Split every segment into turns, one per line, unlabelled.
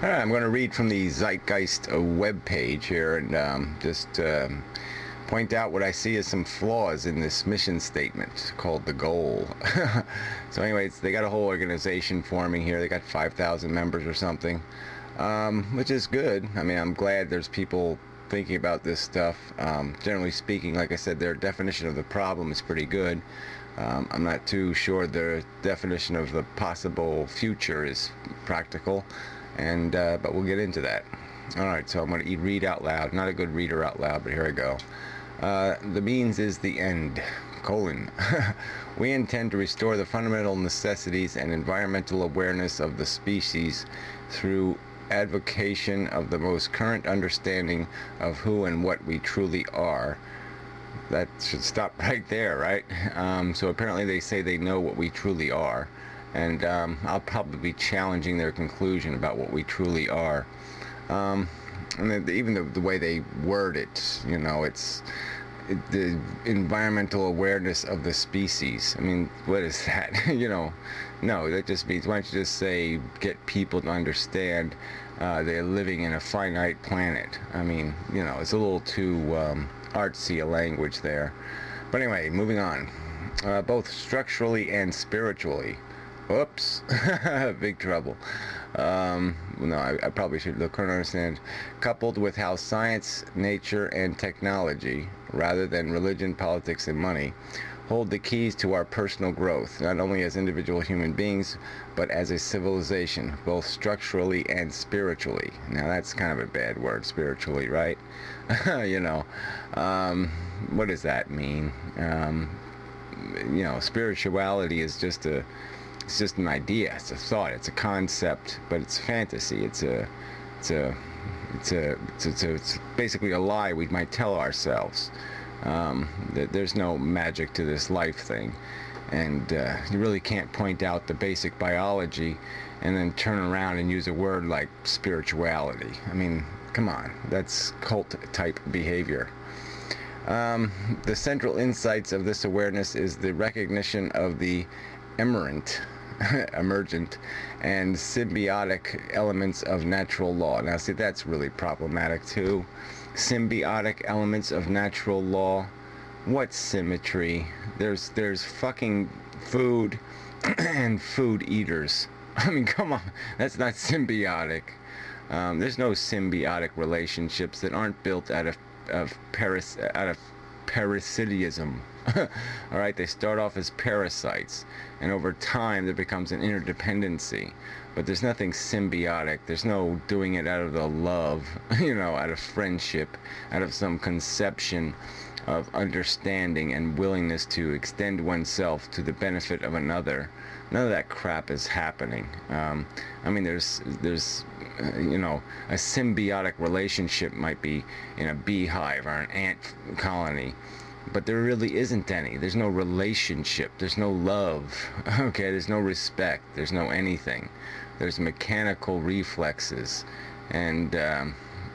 All right, I'm going to read from the Zeitgeist web page here and just point out what I see as some flaws in this mission statement called the goal. So anyways, they got a whole organization forming here. They got 5,000 members or something, which is good. I mean, I'm glad there's people thinking about this stuff. Generally speaking, like I said, their definition of the problem is pretty good. I'm not too sure their definition of the possible future is practical, and but we'll get into that. All right, so I'm going to read out loud. Not a good reader out loud, but here I go. The means is the end. Colon. We intend to restore the fundamental necessities and environmental awareness of the species through advocation of the most current understanding of who and what we truly are. That should stop right there, right? So apparently they say they know what we truly are, and I'll probably be challenging their conclusion about what we truly are. And even the way they word it, you know, the environmental awareness of the species. I mean, what is that? You know, no, that just means, why don't you just say, get people to understand they're living in a finite planet. I mean, you know, it's a little too artsy a language there. But anyway, moving on. Both structurally and spiritually. Oops. Big trouble. No, I probably should look and understand. Coupled with how science, nature, and technology, rather than religion, politics, and money, hold the keys to our personal growth, not only as individual human beings, but as a civilization, both structurally and spiritually. Now, that's kind of a bad word, spiritually, right? You know, what does that mean? You know, spirituality is just it's just an idea, it's a thought, it's a concept, but it's fantasy. It's basically a lie we might tell ourselves. That there's no magic to this life thing, and you really can't point out the basic biology and then turn around and use a word like spirituality. I mean, come on, that's cult type behavior. The central insights of this awareness is the recognition of the emergent and symbiotic elements of natural law. Now, see, that's really problematic too. Symbiotic elements of natural law. What symmetry? There's fucking food and food eaters. I mean, come on, that's not symbiotic. There's no symbiotic relationships that aren't built out of parasitism. All right, they start off as parasites, and over time there becomes an interdependency. But there's nothing symbiotic. There's no doing it out of the love, you know, out of friendship, out of some conception of understanding and willingness to extend oneself to the benefit of another. None of that crap is happening. I mean, there's you know, a symbiotic relationship might be in a beehive or an ant colony, but there really isn't any. There's no relationship. There's no love. Okay, there's no respect. There's no anything. There's mechanical reflexes, and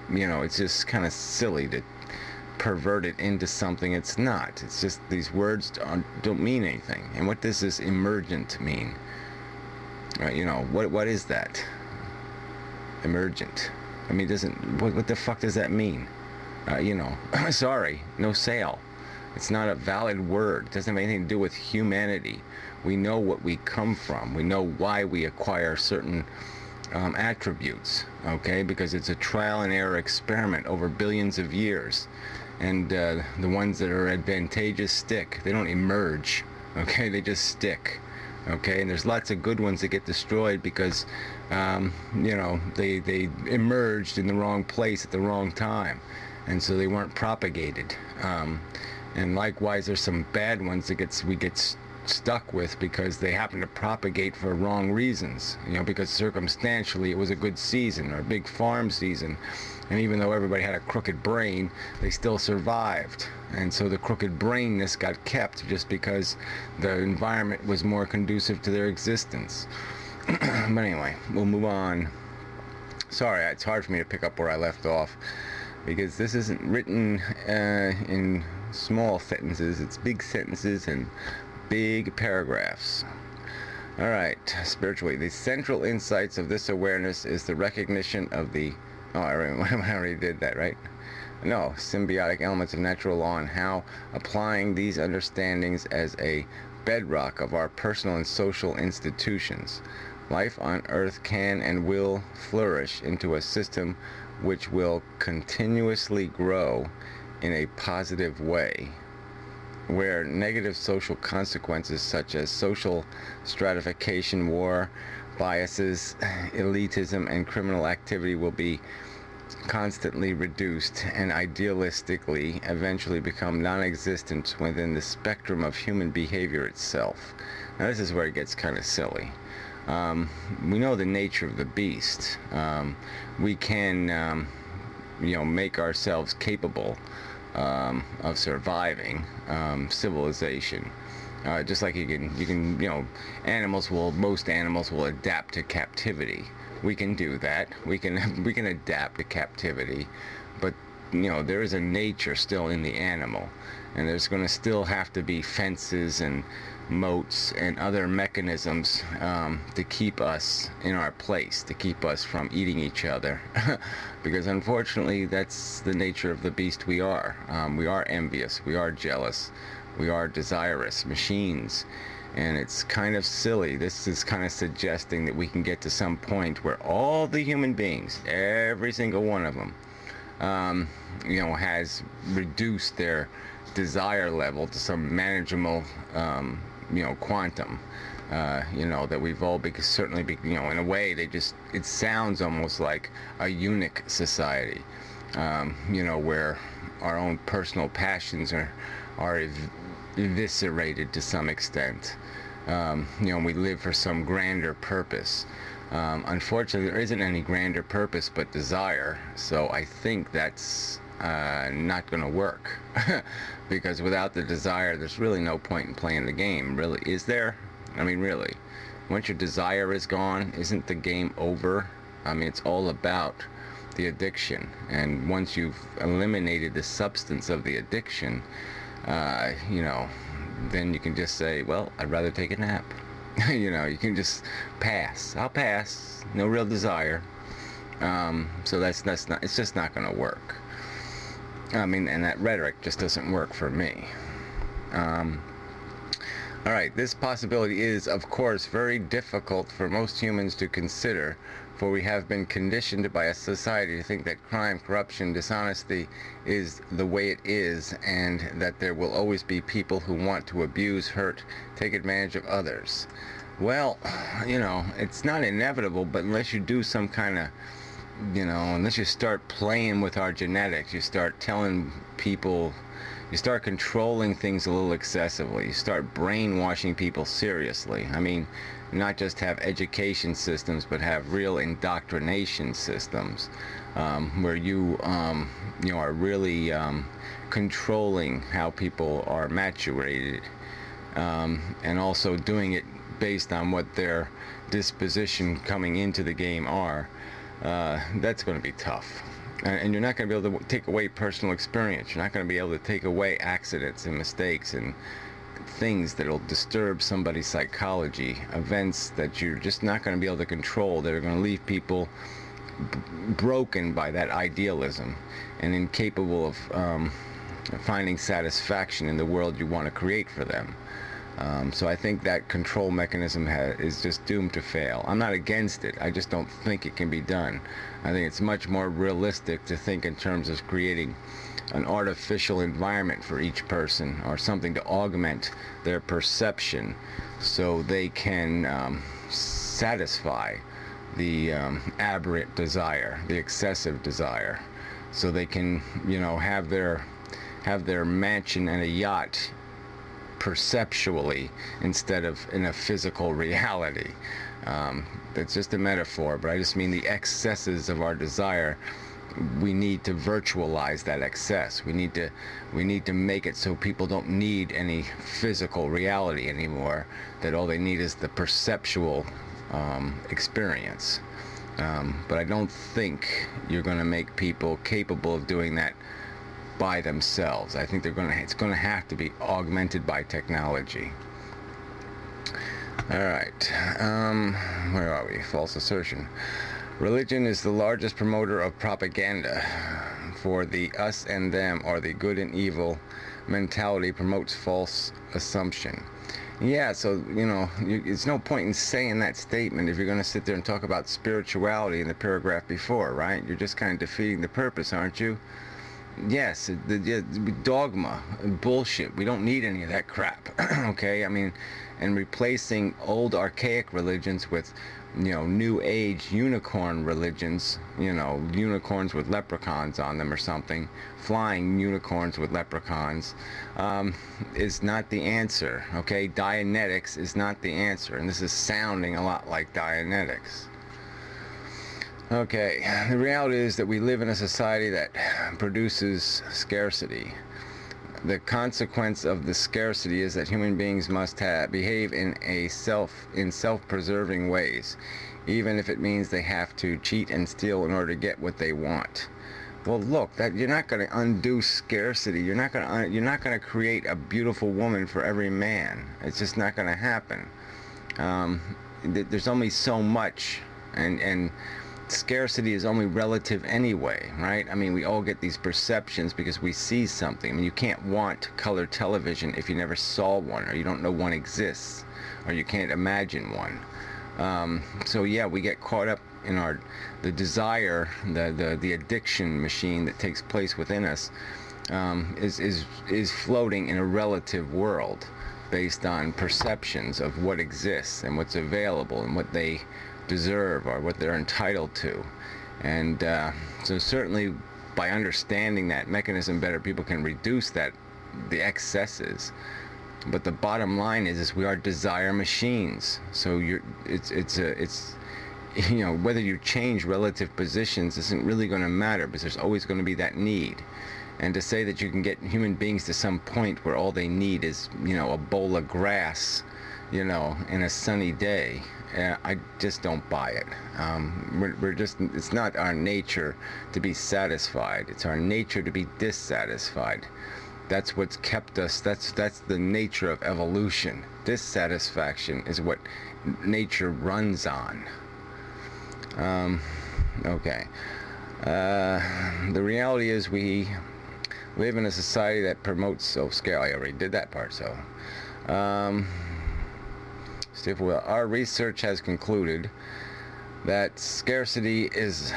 you know, it's just kind of silly to pervert it into something it's not. It's just these words don't mean anything. And what does this emergent mean? You know, what is that? Emergent. I mean, what the fuck does that mean? You know, sorry, no sale. It's not a valid word. It doesn't have anything to do with humanity. We know what we come from. We know why we acquire certain attributes, okay? Because it's a trial and error experiment over billions of years. And the ones that are advantageous stick. They don't emerge, okay? They just stick, okay? And there's lots of good ones that get destroyed because, you know, they emerged in the wrong place at the wrong time. And so they weren't propagated. And likewise, there's some bad ones that we get stuck with because they happen to propagate for wrong reasons. You know, because circumstantially it was a good season or a big farm season. And even though everybody had a crooked brain, they still survived. And so the crooked brainness got kept just because the environment was more conducive to their existence. But anyway, we'll move on. Sorry, it's hard for me to pick up where I left off, because this isn't written in small sentences. It's big sentences and big paragraphs. All right, spiritually, the central insights of this awareness is the recognition of the, oh, I already did that, right? No, symbiotic elements of natural law and how applying these understandings as a bedrock of our personal and social institutions. Life on Earth can and will flourish into a system which will continuously grow in a positive way, where negative social consequences such as social stratification, war, biases, elitism, and criminal activity will be constantly reduced and idealistically eventually become non-existent within the spectrum of human behavior itself. Now this is where it gets kind of silly. We know the nature of the beast. We can, make ourselves capable of surviving civilization. Just like most animals will adapt to captivity. We can do that. We can adapt to captivity, but there is a nature still in the animal, and there's going to still have to be fences and moats and other mechanisms to keep us in our place, to keep us from eating each other, because unfortunately that's the nature of the beast we are. We are envious, we are jealous, we are desirous machines. And it's kind of silly. This is kind of suggesting that we can get to some point where all the human beings, every single one of them, has reduced their desire level to some manageable, quantum. That we've all certainly, in a way, it sounds almost like a eunuch society, where our own personal passions are eviscerated to some extent. We live for some grander purpose. Unfortunately, there isn't any grander purpose but desire, so I think that's not going to work. Because without the desire, there's really no point in playing the game, really. Is there? I mean, really. Once your desire is gone, isn't the game over? I mean, it's all about the addiction, and once you've eliminated the substance of the addiction, then you can just say, well, I'd rather take a nap. You can just pass. I'll pass. No real desire. So that's not. It's just not going to work. I mean, and that rhetoric just doesn't work for me. All right, this possibility is, of course, very difficult for most humans to consider, for we have been conditioned by a society to think that crime, corruption, dishonesty is the way it is, and that there will always be people who want to abuse, hurt, take advantage of others. Well, it's not inevitable, but unless you do some kind of, unless you start playing with our genetics, you start telling people, you start controlling things a little excessively, you start brainwashing people seriously. I mean, not just have education systems, but have real indoctrination systems, where you are really controlling how people are maturated, and also doing it based on what their disposition coming into the game are. That's going to be tough. And you're not going to be able to take away personal experience. You're not going to be able to take away accidents and mistakes and things that will disturb somebody's psychology, events that you're just not going to be able to control, that are going to leave people broken by that idealism and incapable of finding satisfaction in the world you want to create for them. So I think that control mechanism is just doomed to fail. I'm not against it. I just don't think it can be done. I think it's much more realistic to think in terms of creating an artificial environment for each person, or something to augment their perception so they can satisfy the aberrant desire, the excessive desire, so they can have their mansion and a yacht perceptually instead of in a physical reality. That's just a metaphor, but I just mean the excesses of our desire. We need to virtualize that excess. We need to make it so people don't need any physical reality anymore, that all they need is the perceptual experience. But I don't think you're going to make people capable of doing that by themselves. I think it's going to have to be augmented by technology. All right. Where are we? False assertion. Religion is the largest promoter of propaganda for the us and them, or the good and evil mentality promotes false assumption. Yeah, so, it's no point in saying that statement if you're going to sit there and talk about spirituality in the paragraph before, right? You're just kind of defeating the purpose, aren't you? Yes, the dogma, bullshit. We don't need any of that crap. Okay, I mean, and replacing old archaic religions with, new age unicorn religions. Unicorns with leprechauns on them or something, flying unicorns with leprechauns, is not the answer. Okay, Dianetics is not the answer, and this is sounding a lot like Dianetics. Okay, the reality is that we live in a society that produces scarcity. The consequence of the scarcity is that human beings must behave in self-preserving ways, even if it means they have to cheat and steal in order to get what they want. Well, look, that you're not going to undo scarcity. You're not going to create a beautiful woman for every man. It's just not going to happen. There's only so much, and scarcity is only relative anyway, right? I mean, we all get these perceptions because we see something. I mean, you can't want color television if you never saw one, or you don't know one exists, or you can't imagine one. So yeah, we get caught up in the desire, the addiction machine that takes place within us, is floating in a relative world based on perceptions of what exists and what's available and what they deserve or what they're entitled to. And so certainly by understanding that mechanism better, people can reduce the excesses. But the bottom line is we are desire machines. So it's whether you change relative positions isn't really going to matter, because there's always going to be that need. And to say that you can get human beings to some point where all they need is a bowl of grass in a sunny day, I just don't buy it. It's not our nature to be satisfied. It's our nature to be dissatisfied. That's what's kept us, that's the nature of evolution. Dissatisfaction is what nature runs on. Okay. The reality is we live in a society that promotes self-scale. I already did that part, so. Our research has concluded that scarcity is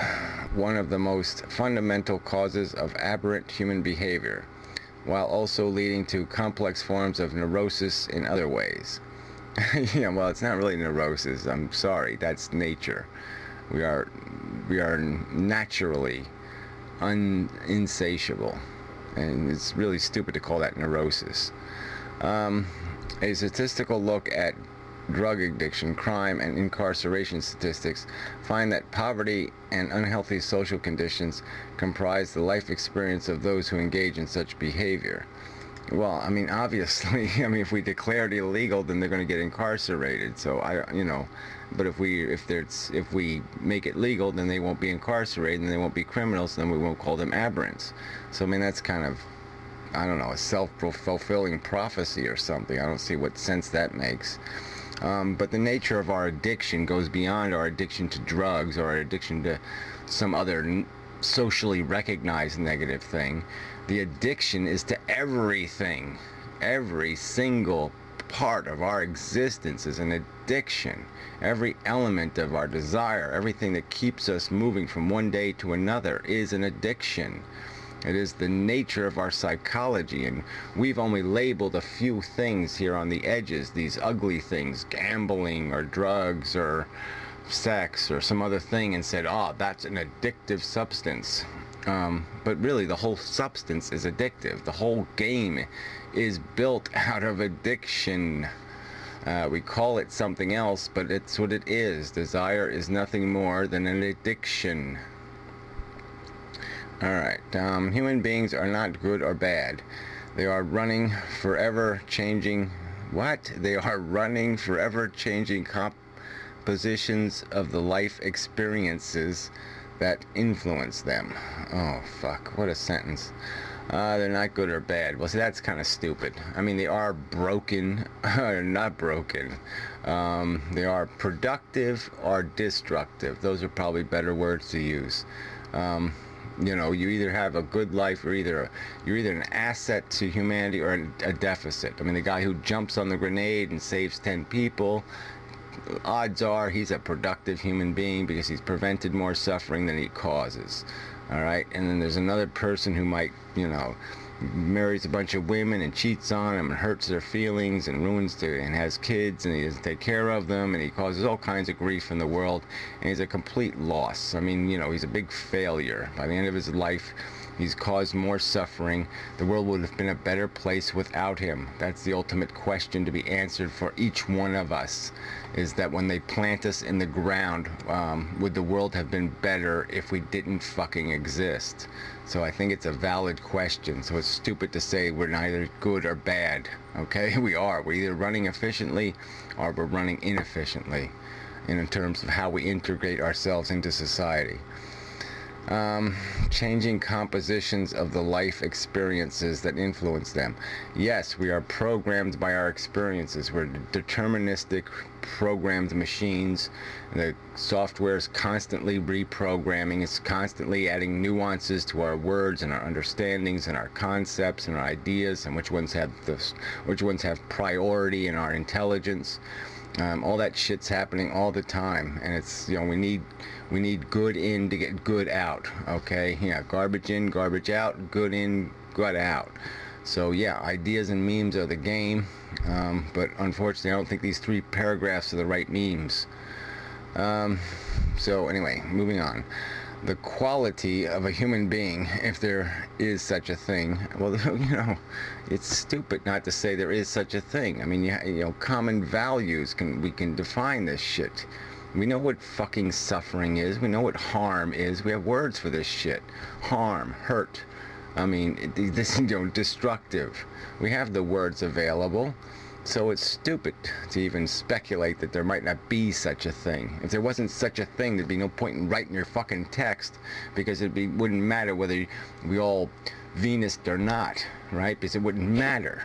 one of the most fundamental causes of aberrant human behavior, while also leading to complex forms of neurosis in other ways. Well, it's not really neurosis. I'm sorry. That's nature. We are naturally insatiable, and it's really stupid to call that neurosis. A statistical look at drug addiction, crime, and incarceration statistics find that poverty and unhealthy social conditions comprise the life experience of those who engage in such behavior. Well, I mean, obviously, if we declare it illegal, then they're going to get incarcerated. So but if we make it legal, then they won't be incarcerated, and they won't be criminals, then we won't call them aberrants. So I mean, that's kind of, I don't know, a self-fulfilling prophecy or something. I don't see what sense that makes. But the nature of our addiction goes beyond our addiction to drugs or our addiction to some other socially recognized negative thing. The addiction is to everything. Every single part of our existence is an addiction. Every element of our desire, everything that keeps us moving from one day to another is an addiction. It is the nature of our psychology, and we've only labeled a few things here on the edges, these ugly things, gambling or drugs or sex or some other thing, and said, oh, that's an addictive substance. But really, the whole substance is addictive. The whole game is built out of addiction. We call it something else, but it's what it is. Desire is nothing more than an addiction. Alright, human beings are not good or bad. They are running forever changing... What? They are running forever changing compositions of the life experiences that influence them. Oh, fuck. What a sentence. They're not good or bad. Well, see, that's kind of stupid. I mean, they are broken, not broken. They are productive or destructive. Those are probably better words to use. Um, you know, you either have a good life, or you're either an asset to humanity or a deficit. I mean, the guy who jumps on the grenade and saves 10 people, odds are he's a productive human being because he's prevented more suffering than he causes. All right, and then there's another person who might, you know, marries a bunch of women and cheats on them and hurts their feelings and and has kids, and he doesn't take care of them, and he causes all kinds of grief in the world, and he's a complete loss. I mean, you know, he's a big failure. By the end of his life, he's caused more suffering. The world would have been a better place without him. That's the ultimate question to be answered for each one of us, is that when they plant us in the ground, would the world have been better if we didn't fucking exist? So I think it's a valid question. So it's stupid to say we're neither good or bad. Okay, we are. We're either running efficiently or we're running inefficiently in terms of how we integrate ourselves into society. Changing compositions of the life experiences that influence them. Yes, we are programmed by our experiences. We're deterministic, programmed machines. The software is constantly reprogramming. It's constantly adding nuances to our words and our understandings and our concepts and our ideas, and which ones have priority in our intelligence. All that shit's happening all the time, and it's, you know, we need good in to get good out. Okay, yeah, garbage in, garbage out, good in, good out. So yeah, ideas and memes are the game, but unfortunately I don't think these 3 paragraphs are the right memes. So anyway, moving on. The quality of a human being, if there is such a thing. Well, you know, it's stupid not to say there is such a thing. I mean, you know, common values, we can define this shit. We know what fucking suffering is. We know what harm is. We have words for this shit. Harm, hurt. I mean, this, you know, destructive. We have the words available. So it's stupid to even speculate that there might not be such a thing. If there wasn't such a thing, there'd be no point in writing your fucking text, because wouldn't matter whether we all Venused or not, right? Because it wouldn't matter.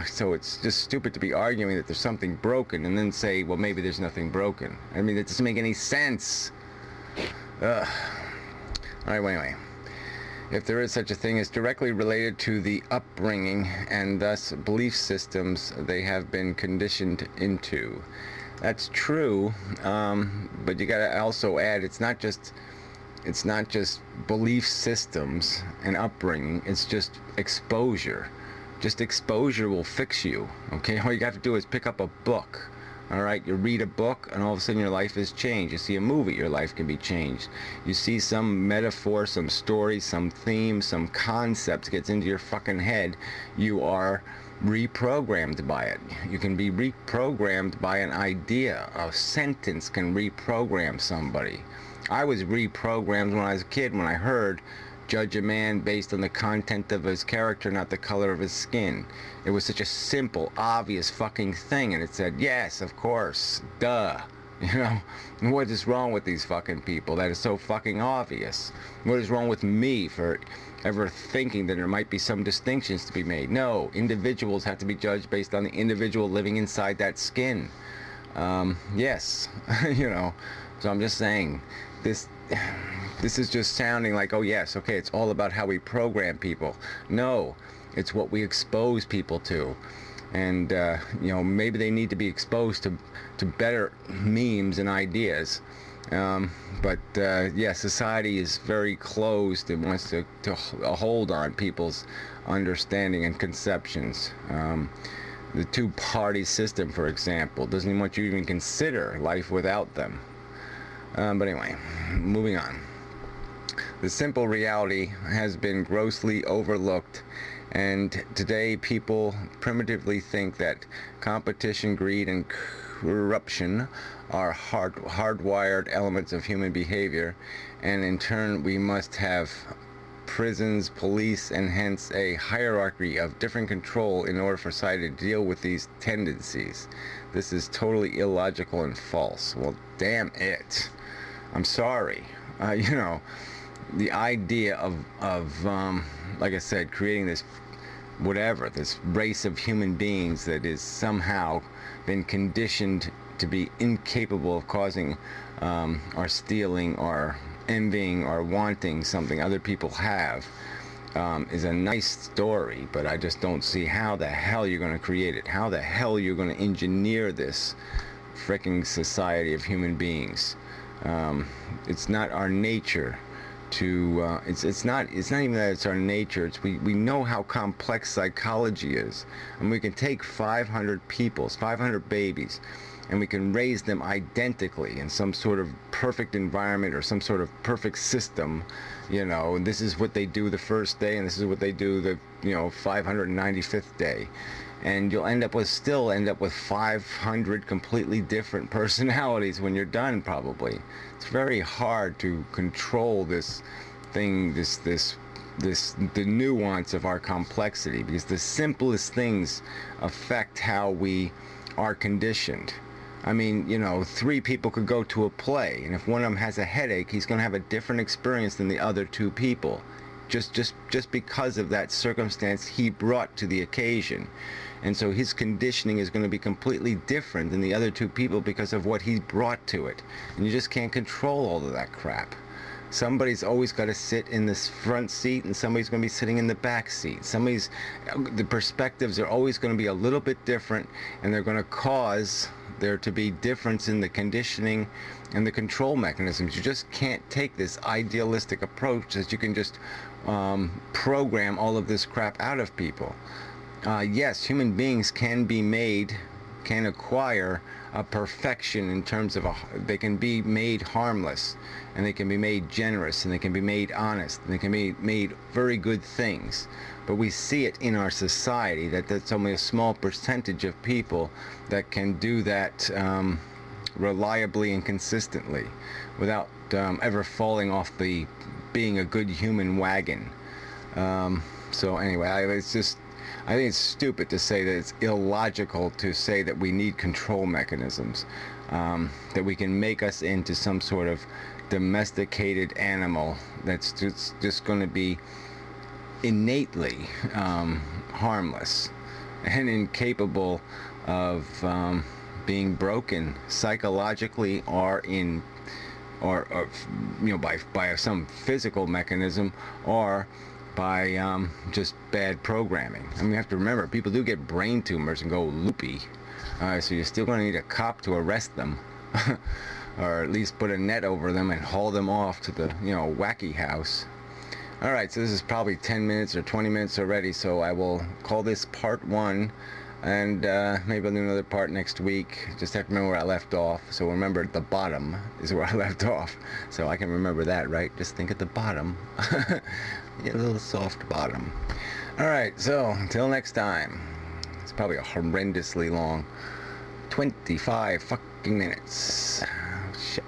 So it's just stupid to be arguing that there's something broken and then say, well, maybe there's nothing broken. I mean, that doesn't make any sense. Ugh. All right, well, anyway. If there is such a thing, is directly related to the upbringing and thus belief systems they have been conditioned into. That's true, but you gotta also add, it's not just belief systems and upbringing, it's just exposure. Just exposure will fix you, okay? All you got to do is pick up a book. All right, you read a book and all of a sudden your life is changed. You see a movie, your life can be changed. You see some metaphor, some story, some theme, some concept gets into your fucking head. You are reprogrammed by it. You can be reprogrammed by an idea. A sentence can reprogram somebody. I was reprogrammed when I was a kid, when I heard judge a man based on the content of his character, not the color of his skin. It was such a simple, obvious fucking thing, and it said, yes, of course, duh. You know, what is wrong with these fucking people? That is so fucking obvious. What is wrong with me for ever thinking that there might be some distinctions to be made? No, individuals have to be judged based on the individual living inside that skin. Yes, you know, so I'm just saying, this is just sounding like, oh yes, okay, it's all about how we program people. No, it's what we expose people to. And, you know, maybe they need to be exposed to better memes and ideas. But yeah, society is very closed and wants to hold on people's understanding and conceptions. The two-party system, for example, doesn't even want you to even consider life without them. But anyway, moving on. The simple reality has been grossly overlooked, and today people primitively think that competition, greed, and corruption are hardwired elements of human behavior, and in turn we must have prisons, police, and hence a hierarchy of different control in order for society to deal with these tendencies. This is totally illogical and false. Well, damn it. I'm sorry. You know, the idea of like I said, creating this whatever, this race of human beings that is somehow been conditioned to be incapable of causing or stealing or envying or wanting something other people have, is a nice story, but I just don't see how the hell you're going to create it, how the hell you're going to engineer this fricking society of human beings. It's not our nature to it's not even that it's our nature. It's we know how complex psychology is, and we can take 500 people, 500 babies, and we can raise them identically in some sort of perfect environment or some sort of perfect system, you know, and this is what they do the first day and this is what they do the 595th day, and you'll still end up with 500 completely different personalities when you're done, probably. It's very hard to control this thing, the nuance of our complexity, because the simplest things affect how we are conditioned. I mean, 3 people could go to a play, and if one of them has a headache, he's going to have a different experience than the other 2 people, just because of that circumstance he brought to the occasion. And so his conditioning is going to be completely different than the other 2 people because of what he brought to it. And you just can't control all of that crap. Somebody's always got to sit in this front seat, and somebody's going to be sitting in the back seat. The perspectives are always going to be a little bit different, and they're going to cause there to be difference in the conditioning and the control mechanisms. You just can't take this idealistic approach that you can just program all of this crap out of people. Yes, human beings can acquire a perfection in terms of they can be made harmless, and they can be made generous, and they can be made honest, and they can be made very good things. But we see it in our society that that's only a small percentage of people that can do that reliably and consistently without ever falling off the being a good human wagon. So anyway, I think it's stupid to say that it's illogical to say that we need control mechanisms, that we can make us into some sort of domesticated animal that's just going to be innately harmless and incapable of being broken psychologically or by some physical mechanism, or by just bad programming. I mean, you have to remember, people do get brain tumors and go loopy, so you're still going to need a cop to arrest them or at least put a net over them and haul them off to the wacky house. Alright, so this is probably 10 minutes or 20 minutes already, so I will call this part 1, and maybe I'll do another part next week. Just have to remember where I left off. So remember, the bottom is where I left off, so I can remember that, right? Just think at the bottom. Yeah, a little soft bottom. Alright, so until next time. It's probably a horrendously long 25 fucking minutes. Shit.